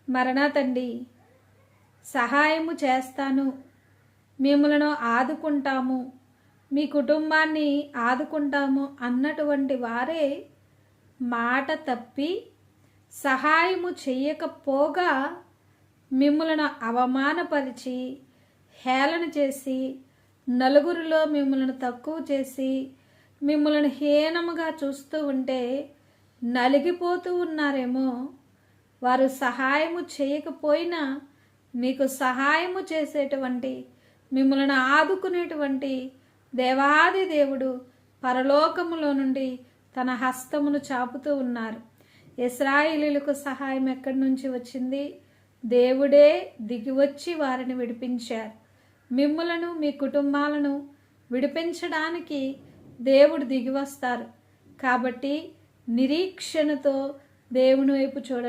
మరణాతండి, సహాయము చేస్తాను, మిమ్మలను ఆదుకుంటాము, మీ కుటుంబాన్ని ఆదుకుంటాము అన్నటువంటి వారే మాట తప్పి సహాయము చెయ్యకపోగా మిమ్మలను అవమానపరిచి హేళన చేసి నలుగురిలో మిమ్మల్ని తక్కువ చేసి మిమ్మల్ని హీనముగా చూస్తూ ఉంటే నలిగిపోతూ ఉన్నారేమో. వారు సహాయము చేయకపోయినా మీకు సహాయము చేసేటువంటి, మిమ్మల్ని ఆదుకునేటువంటి దేవాది దేవుడు పరలోకములో నుండి తన హస్తమును చాపుతూ ఉన్నారు. ఇశ్రాయేలీయులకు సహాయం ఎక్కడి నుంచి వచ్చింది? దేవుడే దిగివచ్చి వారిని విడిపించారు. మిమ్ములను మీ కుటుంబాలను విడిపించడానికి దేవుడు దిగివస్తారు. కాబట్టి నిరీక్షణతో దేవుని వైపు చూడండి.